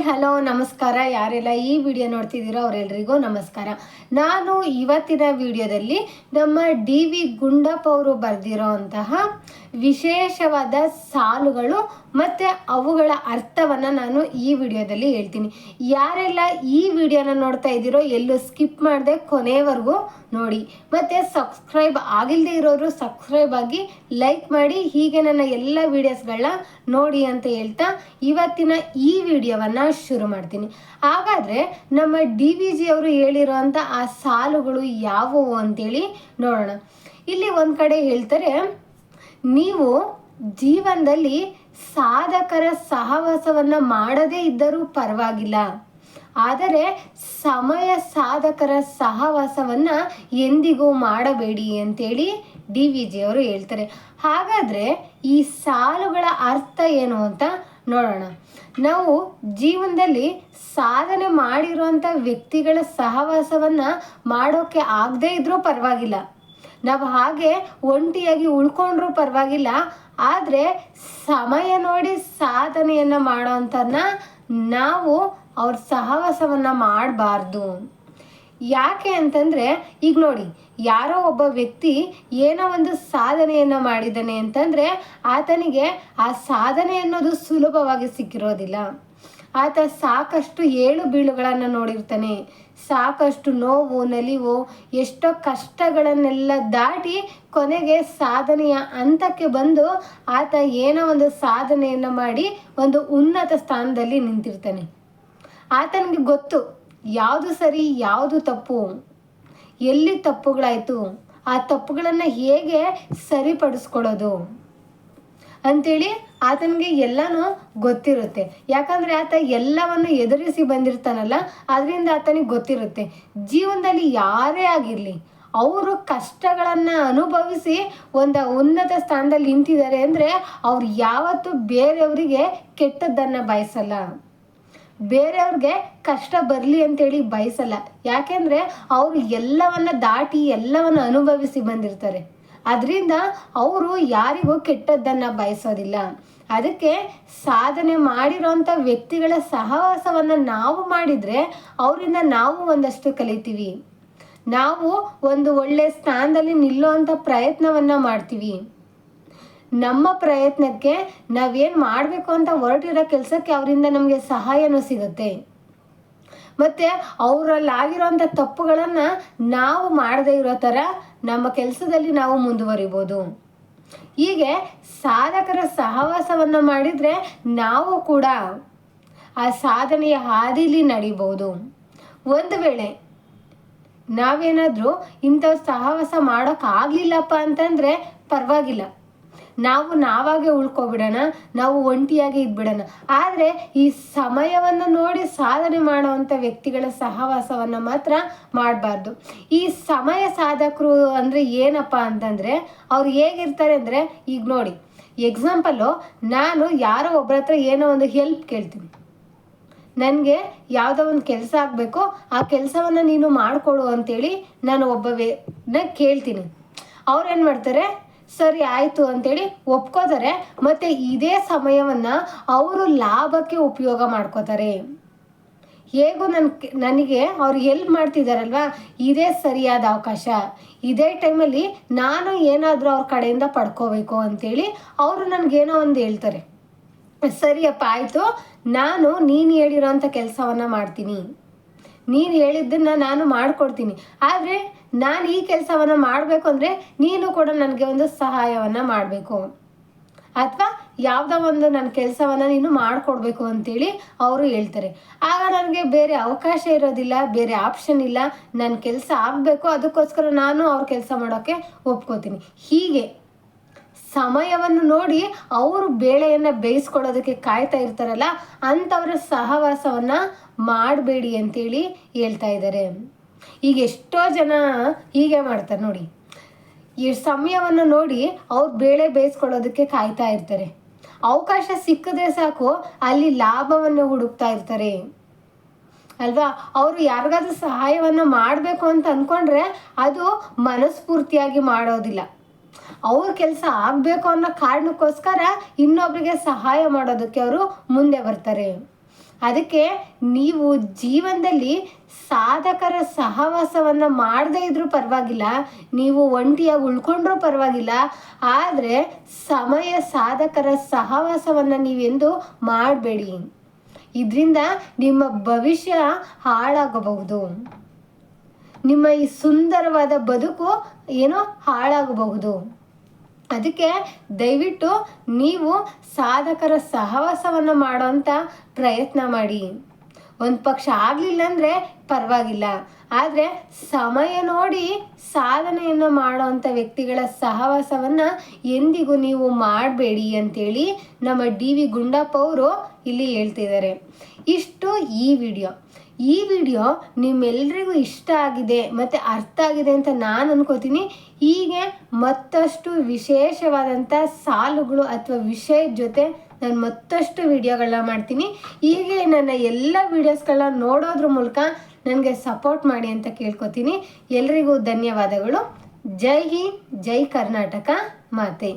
Hello ನಮಸ್ಕಾರ. ಯಾರೆಲ್ಲ ಈ ವಿಡಿಯೋ ನೋಡ್ತಿದ್ದೀರೋ ಅವರೆಲ್ಲರಿಗೂ ನಮಸ್ಕಾರ. ನಾನು ಇವತ್ತಿನ ವಿಡಿಯೋದಲ್ಲಿ ನಮ್ಮ ಡಿ.ವಿ. ಗುಂಡಪ್ಪ ಅವರು ಬರೆದಿರೋ ಅಂತಹ ವಿಶೇಷವಾದ ಸಾಲುಗಳು ಮತ್ತು ಅವುಗಳ ಅರ್ಥವನ್ನು ನಾನು ಈ ವಿಡಿಯೋದಲ್ಲಿ ಹೇಳ್ತೀನಿ. ಯಾರೆಲ್ಲ ಈ ವಿಡಿಯೋನ ನೋಡ್ತಾ ಇದ್ದೀರೋ ಎಲ್ಲೂ ಸ್ಕಿಪ್ ಮಾಡದೆ ಕೊನೆವರೆಗೂ ನೋಡಿ. ಮತ್ತು ಸಬ್ಸ್ಕ್ರೈಬ್ ಆಗಿಲ್ಲದೆ ಇರೋರು ಸಬ್ಸ್ಕ್ರೈಬ್ ಆಗಿ ಲೈಕ್ ಮಾಡಿ, ಹೀಗೆ ನನ್ನ ಎಲ್ಲ ವಿಡಿಯೋಸ್ಗಳನ್ನ ನೋಡಿ ಅಂತ ಹೇಳ್ತಾ ಇವತ್ತಿನ ಈ ವಿಡಿಯೋವನ್ನು ಶುರು ಮಾಡ್ತೀನಿ. ಹಾಗಾದರೆ ನಮ್ಮ ಡಿ.ವಿ.ಜಿ ಅವರು ಹೇಳಿರೋಂಥ ಆ ಸಾಲುಗಳು ಯಾವುವು ಅಂತೇಳಿ ನೋಡೋಣ. ಇಲ್ಲಿ ಒಂದು ಕಡೆ ಹೇಳ್ತಾರೆ, ನೀವು ಜೀವನದಲ್ಲಿ ಸಾಧಕರ ಸಹವಾಸವನ್ನು ಮಾಡದೇ ಇದ್ದರೂ ಪರವಾಗಿಲ್ಲ, ಆದರೆ ಸಮಯ ಸಾಧಕರ ಸಹವಾಸವನ್ನು ಎಂದಿಗೂ ಮಾಡಬೇಡಿ ಅಂತೇಳಿ ಡಿ.ವಿ.ಜಿ ಅವರು ಹೇಳ್ತಾರೆ. ಹಾಗಾದರೆ ಈ ಸಾಲುಗಳ ಅರ್ಥ ಏನು ಅಂತ ನೋಡೋಣ. ನಾವು ಜೀವನದಲ್ಲಿ ಸಾಧನೆ ಮಾಡಿರುವಂಥ ವ್ಯಕ್ತಿಗಳ ಸಹವಾಸವನ್ನು ಮಾಡೋಕ್ಕೆ ಆಗದೇ ಇದ್ರೂ ಪರವಾಗಿಲ್ಲ, ನಾವು ಹಾಗೆ ಒಂಟಿಯಾಗಿ ಉಳ್ಕೊಂಡ್ರೂ ಪರವಾಗಿಲ್ಲ, ಆದರೆ ಸಮಯ ನೋಡಿ ಸಾಧನೆಯನ್ನು ಮಾಡೋವಂಥನ್ನ ನಾವು ಅವ್ರ ಸಹವಾಸವನ್ನು ಮಾಡಬಾರ್ದು. ಯಾಕೆ ಅಂತಂದರೆ, ಈಗ ನೋಡಿ, ಯಾರೋ ಒಬ್ಬ ವ್ಯಕ್ತಿ ಏನೋ ಒಂದು ಸಾಧನೆಯನ್ನು ಮಾಡಿದ್ದಾನೆ ಅಂತಂದರೆ ಆತನಿಗೆ ಆ ಸಾಧನೆ ಅನ್ನೋದು ಸುಲಭವಾಗಿ ಸಿಕ್ಕಿರೋದಿಲ್ಲ. ಆತ ಸಾಕಷ್ಟು ಏಳು ಬೀಳುಗಳನ್ನು ನೋಡಿರ್ತಾನೆ, ಸಾಕಷ್ಟು ನೋವು ನಲಿವು ಎಷ್ಟೋ ಕಷ್ಟಗಳನ್ನೆಲ್ಲ ದಾಟಿ ಕೊನೆಗೆ ಸಾಧನೆಯ ಹಂತಕ್ಕೆ ಬಂದು ಆತ ಏನೋ ಒಂದು ಸಾಧನೆಯನ್ನು ಮಾಡಿ ಒಂದು ಉನ್ನತ ಸ್ಥಾನದಲ್ಲಿ ನಿಂತಿರ್ತಾನೆ. ಆತನಿಗೆ ಗೊತ್ತು ಯಾವುದು ಸರಿ ಯಾವುದು ತಪ್ಪು, ಎಲ್ಲಿ ತಪ್ಪುಗಳಾಯಿತು, ಆ ತಪ್ಪುಗಳನ್ನು ಹೇಗೆ ಸರಿಪಡಿಸ್ಕೊಳ್ಳೋದು ಅಂಥೇಳಿ ಆತನಿಗೆ ಎಲ್ಲನೂ ಗೊತ್ತಿರುತ್ತೆ. ಯಾಕಂದರೆ ಆತ ಎಲ್ಲವನ್ನು ಎದುರಿಸಿ ಬಂದಿರ್ತಾನಲ್ಲ, ಅದರಿಂದ ಆತನಿಗೆ ಗೊತ್ತಿರುತ್ತೆ. ಜೀವನದಲ್ಲಿ ಯಾರೇ ಆಗಿರಲಿ, ಅವರು ಕಷ್ಟಗಳನ್ನು ಅನುಭವಿಸಿ ಒಂದು ಉನ್ನತ ಸ್ಥಾನದಲ್ಲಿ ನಿಂತಿದ್ದಾರೆ ಅಂದರೆ ಅವ್ರು ಯಾವತ್ತೂ ಬೇರೆಯವರಿಗೆ ಕೆಟ್ಟದ್ದನ್ನು ಬಯಸಲ್ಲ, ಬೇರೆಯವ್ರಿಗೆ ಕಷ್ಟ ಬರಲಿ ಅಂತೇಳಿ ಬಯಸಲ್ಲ. ಯಾಕೆಂದರೆ ಅವರು ಎಲ್ಲವನ್ನು ದಾಟಿ ಎಲ್ಲವನ್ನು ಅನುಭವಿಸಿ ಬಂದಿರ್ತಾರೆ. ಅದರಿಂದ ಅವರು ಯಾರಿಗೂ ಕೆಟ್ಟದ್ದನ್ನು ಬಯಸೋದಿಲ್ಲ. ಅದಕ್ಕೆ ಸಾಧನೆ ಮಾಡಿರೋಂಥ ವ್ಯಕ್ತಿಗಳ ಸಹವಾಸವನ್ನು ನಾವು ಮಾಡಿದರೆ ಅವರಿಂದ ನಾವು ಒಂದಷ್ಟು ಕಲಿತೀವಿ, ನಾವು ಒಂದು ಒಳ್ಳೆಯ ಸ್ಥಾನದಲ್ಲಿ ನಿಲ್ಲುವಂಥ ಪ್ರಯತ್ನವನ್ನು ಮಾಡ್ತೀವಿ. ನಮ್ಮ ಪ್ರಯತ್ನಕ್ಕೆ ನಾವೇನು ಮಾಡಬೇಕು ಅಂತ ಹೊರಟಿರೋ ಕೆಲಸಕ್ಕೆ ಅವರಿಂದ ನಮಗೆ ಸಹಾಯನೂ ಸಿಗುತ್ತೆ. ಮತ್ತು ಅವರಲ್ಲಾಗಿರೋಂಥ ತಪ್ಪುಗಳನ್ನು ನಾವು ಮಾಡದೇ ಇರೋ ಥರ ನಮ್ಮ ಕೆಲಸದಲ್ಲಿ ನಾವು ಮುಂದುವರಿಬೋದು. ಹೀಗೆ ಸಾಧಕರ ಸಹವಾಸವನ್ನು ಮಾಡಿದರೆ ನಾವು ಕೂಡ ಆ ಸಾಧನೆಯ ಹಾದಿಲಿ ನಡಿಬೋದು. ಒಂದು ವೇಳೆ ನಾವೇನಾದರೂ ಇಂಥವ್ರ ಸಹವಾಸ ಮಾಡೋಕ್ಕಾಗಲಿಲ್ಲಪ್ಪ ಅಂತಂದರೆ ಪರವಾಗಿಲ್ಲ, ನಾವು ನಾವಾಗೆ ಉಳ್ಕೊಬಿಡೋಣ, ನಾವು ಒಂಟಿಯಾಗಿ ಇದ್ಬಿಡೋಣ. ಆದರೆ ಈ ಸಮಯವನ್ನು ನೋಡಿ ಸಾಧನೆ ಮಾಡುವಂಥ ವ್ಯಕ್ತಿಗಳ ಸಹವಾಸವನ್ನು ಮಾತ್ರ ಮಾಡಬಾರ್ದು. ಈ ಸಮಯ ಸಾಧಕರು ಅಂದರೆ ಏನಪ್ಪ ಅಂತಂದರೆ ಅವ್ರು ಹೇಗಿರ್ತಾರೆ ಅಂದರೆ, ಈಗ ನೋಡಿ ಎಕ್ಸಾಂಪಲ್ಲು, ನಾನು ಯಾರೋ ಒಬ್ಬರ ಹತ್ರ ಏನೋ ಒಂದು ಹೆಲ್ಪ್ ಕೇಳ್ತೀನಿ, ನನಗೆ ಯಾವುದೋ ಒಂದು ಕೆಲಸ ಆಗಬೇಕು, ಆ ಕೆಲಸವನ್ನು ನೀನು ಮಾಡಿಕೊಡು ಅಂತೇಳಿ ನಾನು ಕೇಳ್ತೀನಿ. ಅವ್ರೇನು ಮಾಡ್ತಾರೆ, ಸರಿ ಆಯಿತು ಅಂತೇಳಿ ಒಪ್ಕೋತಾರೆ. ಮತ್ತು ಇದೇ ಸಮಯವನ್ನು ಅವರು ಲಾಭಕ್ಕೆ ಉಪಯೋಗ ಮಾಡ್ಕೋತಾರೆ. ಹೇಗೂ ನನಗೆ ಅವ್ರು ಹೆಲ್ಪ್ ಮಾಡ್ತಿದ್ದಾರಲ್ವ, ಇದೇ ಸರಿಯಾದ ಅವಕಾಶ, ಇದೇ ಟೈಮಲ್ಲಿ ನಾನು ಏನಾದರೂ ಅವ್ರ ಕಡೆಯಿಂದ ಪಡ್ಕೋಬೇಕು ಅಂತೇಳಿ ಅವರು ನನಗೇನೋ ಒಂದು ಹೇಳ್ತಾರೆ. ಸರಿಯಪ್ಪ ಆಯಿತು, ನೀನು ಹೇಳಿರೋಂಥ ಕೆಲಸವನ್ನು ಮಾಡ್ತೀನಿ, ನೀನು ಹೇಳಿದ್ದನ್ನು ನಾನು ಮಾಡಿಕೊಡ್ತೀನಿ, ಆದರೆ ನಾನು ಈ ಕೆಲಸವನ್ನು ಮಾಡಬೇಕು ಅಂದರೆ ನೀನು ಕೂಡ ನನಗೆ ಒಂದು ಸಹಾಯವನ್ನು ಮಾಡಬೇಕು, ಅಥವಾ ಯಾವುದೋ ಒಂದು ನನ್ನ ಕೆಲಸವನ್ನು ನೀನು ಮಾಡಿಕೊಡ್ಬೇಕು ಅಂತೇಳಿ ಅವರು ಹೇಳ್ತಾರೆ. ಆಗ ನನಗೆ ಬೇರೆ ಅವಕಾಶ ಇರೋದಿಲ್ಲ, ಬೇರೆ ಆಪ್ಷನ್ ಇಲ್ಲ, ನನ್ನ ಕೆಲಸ ಆಗಬೇಕು, ಅದಕ್ಕೋಸ್ಕರ ನಾನು ಅವ್ರ ಕೆಲಸ ಮಾಡೋಕ್ಕೆ ಒಪ್ಕೋತೀನಿ. ಹೀಗೆ ಸಮಯವನ್ನು ನೋಡಿ ಅವರು ಬೇಳೆಯನ್ನು ಬೇಯಿಸ್ಕೊಳ್ಳೋದಕ್ಕೆ ಕಾಯ್ತಾ ಇರ್ತಾರಲ್ಲ, ಅಂಥವ್ರ ಸಹವಾಸವನ್ನು ಮಾಡಬೇಡಿ ಅಂತೇಳಿ ಹೇಳ್ತಾ ಇದ್ದಾರೆ. ಈಗ ಎಷ್ಟೋ ಜನ ಹೀಗೆ ಮಾಡ್ತಾರೆ ನೋಡಿ, ಈ ಸಮಯವನ್ನು ನೋಡಿ ಅವ್ರು ಬೇಳೆ ಬೇಯಿಸ್ಕೊಳ್ಳೋದಕ್ಕೆ ಕಾಯ್ತಾ ಇರ್ತಾರೆ. ಅವಕಾಶ ಸಿಕ್ಕಿದ್ರೆ ಸಾಕು ಅಲ್ಲಿ ಲಾಭವನ್ನು ಹುಡುಕ್ತಾ ಇರ್ತಾರೆ ಅಲ್ವಾ. ಅವರು ಯಾರಿಗಾದ್ರೂ ಸಹಾಯವನ್ನು ಮಾಡಬೇಕು ಅಂತ ಅಂದ್ಕೊಂಡ್ರೆ ಅದು ಮನಸ್ಫೂರ್ತಿಯಾಗಿ ಮಾಡೋದಿಲ್ಲ, ಅವ್ರ ಕೆಲಸ ಆಗಬೇಕು ಅನ್ನೋ ಕಾರಣಕ್ಕೋಸ್ಕರ ಇನ್ನೊಬ್ಬರಿಗೆ ಸಹಾಯ ಮಾಡೋದಕ್ಕೆ ಅವರು ಮುಂದೆ ಬರ್ತಾರೆ. ಅದಕ್ಕೆ ನೀವು ಜೀವನದಲ್ಲಿ ಸಾಧಕರ ಸಹವಾಸವನ್ನು ಮಾಡದೇ ಇದ್ರೂ ಪರವಾಗಿಲ್ಲ, ನೀವು ಒಂಟಿಯಾಗಿ ಉಳ್ಕೊಂಡ್ರೂ ಪರವಾಗಿಲ್ಲ, ಆದರೆ ಸಾಧಕರ ಸಹವಾಸವನ್ನು ನೀವೆಂದು ಮಾಡಬೇಡಿ. ಇದರಿಂದ ನಿಮ್ಮ ಭವಿಷ್ಯ ಹಾಳಾಗಬಹುದು, ನಿಮ್ಮ ಈ ಸುಂದರವಾದ ಬದುಕು ಹಾಳಾಗಬಹುದು. ಅದಕ್ಕೆ ದಯವಿಟ್ಟು ನೀವು ಸಾಧಕರ ಸಹವಾಸವನ್ನು ಮಾಡೋಂಥ ಪ್ರಯತ್ನ ಮಾಡಿ. ಒಂದು ಪಕ್ಷ ಆಗಲಿಲ್ಲ ಅಂದರೆ ಪರವಾಗಿಲ್ಲ, ಆದರೆ ಸಮಯ ನೋಡಿ ಸಾಧನೆಯನ್ನು ಮಾಡೋವಂಥ ವ್ಯಕ್ತಿಗಳ ಸಹವಾಸವನ್ನು ಎಂದಿಗೂ ನೀವು ಮಾಡಬೇಡಿ ಅಂತೇಳಿ ನಮ್ಮ DV ಗುಂಡಪ್ಪ ಅವರು ಇಲ್ಲಿ ಹೇಳ್ತಿದ್ದಾರೆ. ಇಷ್ಟು ಈ ವಿಡಿಯೋ ನಿಮ್ಮೆಲ್ಲರಿಗೂ ಇಷ್ಟ ಆಗಿದೆ ಮತ್ತು ಅರ್ಥ ಆಗಿದೆ ಅಂತ ನಾನು ಅನ್ಕೋತೀನಿ. ಹೀಗೆ ಮತ್ತಷ್ಟು ವಿಶೇಷವಾದಂಥ ಸಾಲುಗಳು ಅಥವಾ ವಿಷಯದ ಜೊತೆ ನಾನು ಮತ್ತಷ್ಟು ವಿಡಿಯೋಗಳನ್ನ ಮಾಡ್ತೀನಿ. ಹೀಗೆ ನನ್ನ ಎಲ್ಲ ವಿಡಿಯೋಸ್ಗಳನ್ನ ನೋಡೋದ್ರ ಮೂಲಕ ನನಗೆ ಸಪೋರ್ಟ್ ಮಾಡಿ ಅಂತ ಕೇಳ್ಕೊತೀನಿ. ಎಲ್ರಿಗೂ ಧನ್ಯವಾದಗಳು. ಜೈ ಹಿಂದ್, ಜೈ ಕರ್ನಾಟಕ ಮಾತೆ.